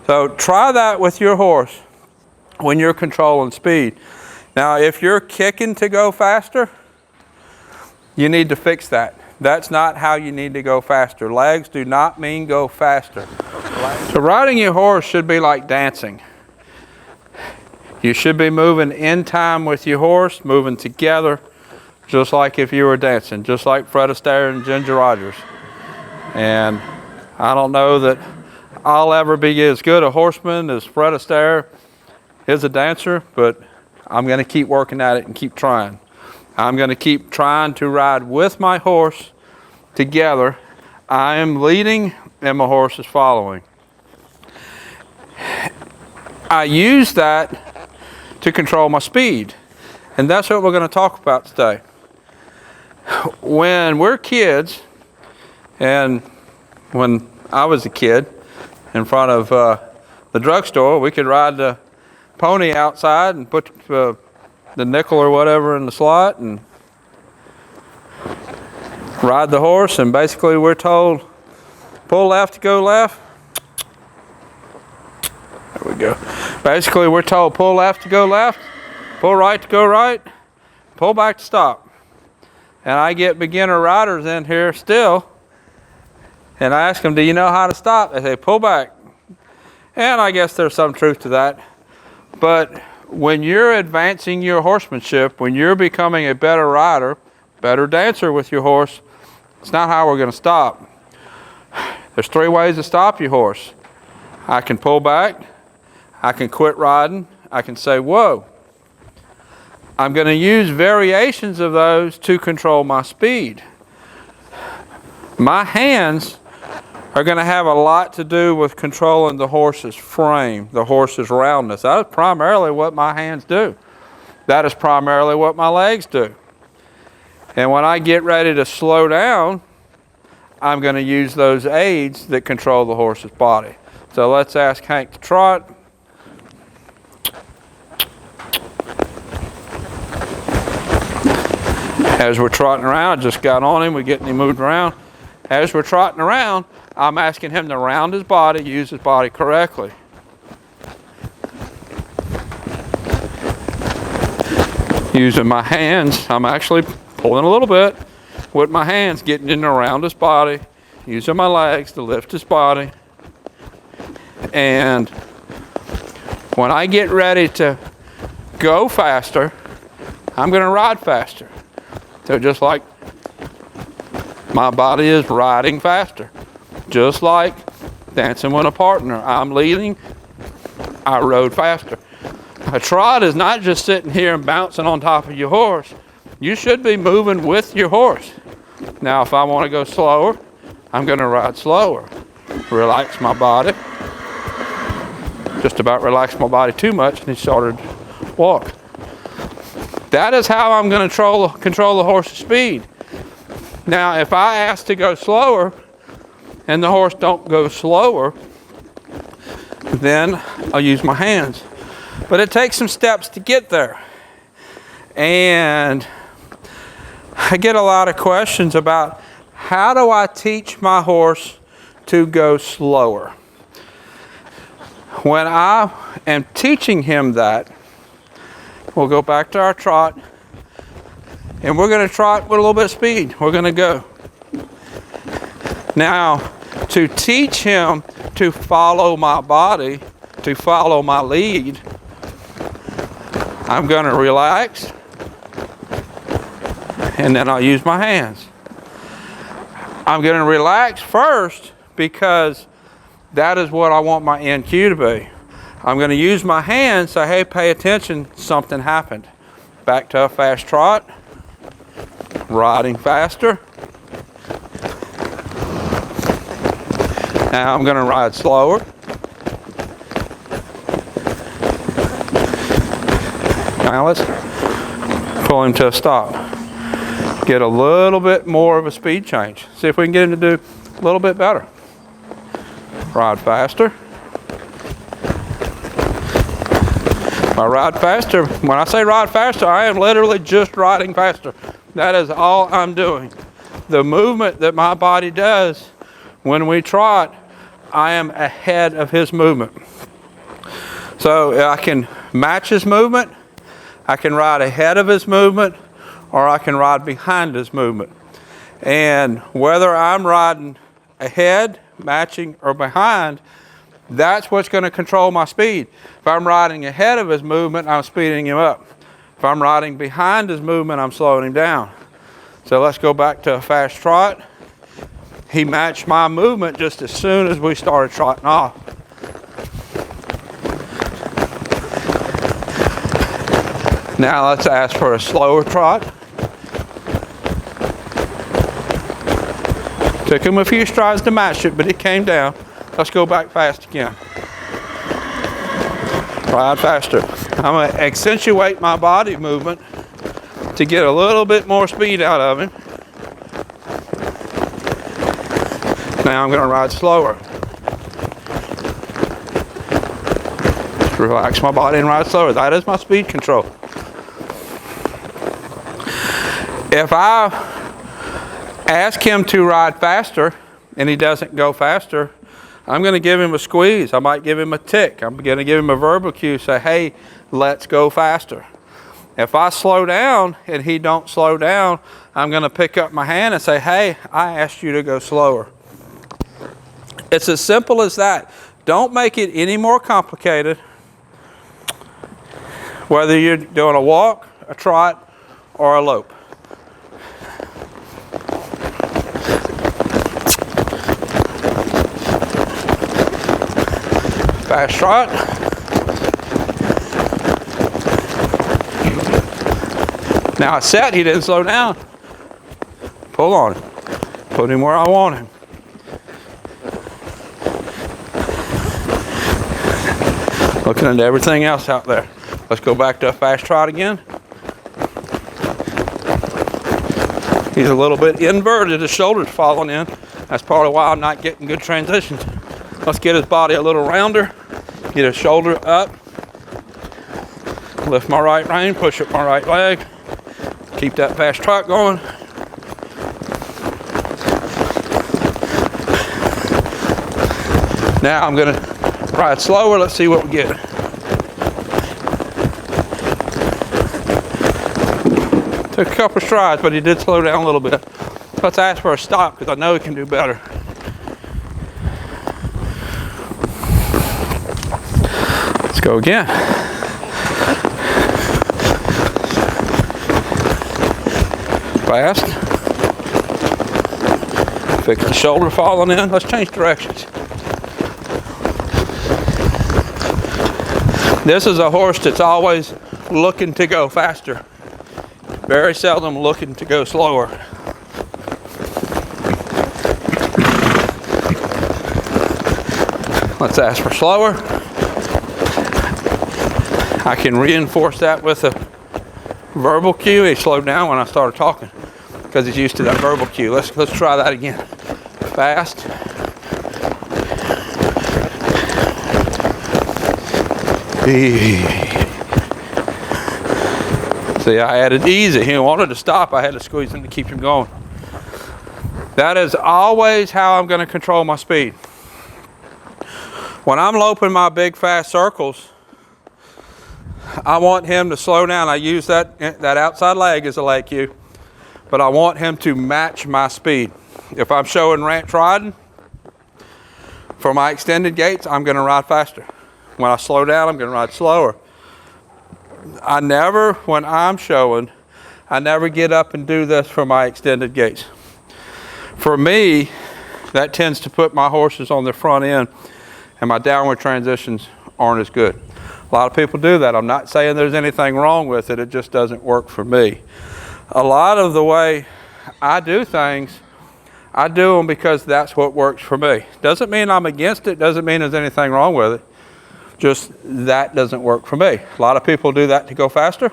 So try that with your horse when you're controlling speed. Now, if you're kicking to go faster, you need to fix that. That's not how you need to go faster. Legs do not mean go faster. So riding your horse should be like dancing. You should be moving in time with your horse, moving together, just like if you were dancing, just like Fred Astaire and Ginger Rogers. And I don't know that I'll ever be as good a horseman as Fred Astaire is a dancer, but I'm going to keep working at it and keep trying. I'm going to keep trying to ride with my horse together. I am leading and my horse is following. I use that to control my speed, and that's what we're going to talk about today. When we're kids, and when I was a kid, in front of the drugstore, we could ride the pony outside and put the nickel or whatever in the slot and ride the horse, and basically we're told pull left to go left. There we go. Basically we're told pull left to go left, pull right to go right, pull back to stop. And I get beginner riders in here still, and I ask them, do you know how to stop? They say pull back. And I guess there's some truth to that. But when you're advancing your horsemanship, when you're becoming a better rider, better dancer with your horse, it's not how we're going to stop. There's 3 ways to stop your horse. I can pull back, I can quit riding, I can say whoa. I'm going to use variations of those to control my speed. My hands are going to have a lot to do with controlling the horse's frame, the horse's roundness. That is primarily what my hands do. That is primarily what my legs do. And when I get ready to slow down, I'm going to use those aids that control the horse's body. So let's ask Hank to trot. As we're trotting around, I just got on him, we're getting him moved around. As we're trotting around, I'm asking him to round his body, use his body correctly. Using my hands, I'm actually pulling a little bit with my hands, getting in around his body, using my legs to lift his body. And when I get ready to go faster, I'm going to ride faster. So just like my body is riding faster, just like dancing with a partner. I'm leading, I rode faster. A trot is not just sitting here and bouncing on top of your horse. You should be moving with your horse. Now, if I want to go slower, I'm going to ride slower. Relax my body. Just about relax my body too much, and he started to walk. That is how I'm going to control the horse's speed. Now, if I ask to go slower, and the horse don't go slower, then I'll use my hands. But it takes some steps to get there. And I get a lot of questions about how do I teach my horse to go slower? When I am teaching him that, we'll go back to our trot, and we're going to trot with a little bit of speed. We're going to go. Now, to teach him to follow my body, to follow my lead, I'm going to relax, and then I'll use my hands. I'm going to relax first because that is what I want my end cue to be. I'm going to use my hands, say, hey, pay attention, something happened. Back to a fast trot, riding faster. Now I'm going to ride slower. Now let's pull him to a stop. Get a little bit more of a speed change. See if we can get him to do a little bit better. Ride faster. I ride faster. When I say ride faster, I am literally just riding faster. That is all I'm doing. The movement that my body does when we trot, I am ahead of his movement. So I can match his movement, I can ride ahead of his movement, or I can ride behind his movement. And whether I'm riding ahead, matching, or behind, that's what's going to control my speed. If I'm riding ahead of his movement, I'm speeding him up. If I'm riding behind his movement, I'm slowing him down. So let's go back to a fast trot. He matched my movement just as soon as we started trotting off. Now let's ask for a slower trot. Took him a few strides to match it, but it came down. Let's go back fast again. Ride faster. I'm going to accentuate my body movement to get a little bit more speed out of him. Now I'm going to ride slower. Just relax my body and ride slower. That is my speed control. If I ask him to ride faster and he doesn't go faster, I'm going to give him a squeeze. I might give him a tick. I'm going to give him a verbal cue, say, hey, let's go faster. If I slow down and he don't slow down, I'm going to pick up my hand and say, hey, I asked you to go slower. It's as simple as that. Don't make it any more complicated. Whether you're doing a walk, a trot, or a lope. Fast trot. Now I set, he didn't slow down. Pull on him. Put him where I want him. Looking at everything else out there. Let's go back to a fast trot again. He's a little bit inverted, his shoulder's falling in. That's part of why I'm not getting good transitions. Let's get his body a little rounder. Get his shoulder up. Lift my right rein, push up my right leg. Keep that fast trot going. Now I'm going to ride slower. Let's see what we get. Took a couple strides, but he did slow down a little bit. Let's ask for a stop because I know he can do better. Let's go again. Fast. Fix the shoulder falling in. Let's change directions. This is a horse that's always looking to go faster. Very seldom looking to go slower. Let's ask for slower. I can reinforce that with a verbal cue. He slowed down when I started talking because he's used to that verbal cue. Let's try that again. Fast. See, I added easy. He wanted to stop. I had to squeeze him to keep him going. That is always how I'm going to control my speed. When I'm loping my big fast circles, I want him to slow down. I use that outside leg as a leg cue, but I want him to match my speed. If I'm showing ranch riding, for my extended gaits, I'm going to ride faster. When I slow down, I'm going to ride slower. When I'm showing, I never get up and do this for my extended gaits. For me, that tends to put my horses on their front end, and my downward transitions aren't as good. A lot of people do that. I'm not saying there's anything wrong with it. It just doesn't work for me. A lot of the way I do things, I do them because that's what works for me. Doesn't mean I'm against it. Doesn't mean there's anything wrong with it. Just that doesn't work for me. A lot of people do that to go faster,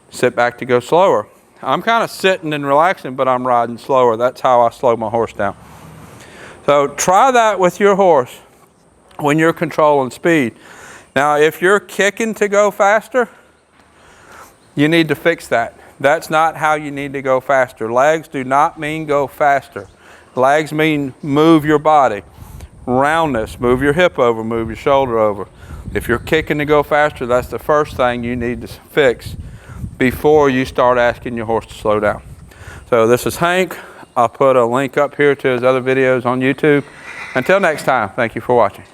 sit back to go slower. I'm kind of sitting and relaxing, but I'm riding slower. That's how I slow my horse down. So try that with your horse when you're controlling speed. Now, if you're kicking to go faster, you need to fix that. That's not how you need to go faster. Legs do not mean go faster. Legs mean move your body. roundness. Move your hip over, move your shoulder over. If you're kicking to go faster, that's the first thing you need to fix before you start asking your horse to slow down. So this is Hank. I'll put a link up here to his other videos on YouTube. Until next time, thank you for watching.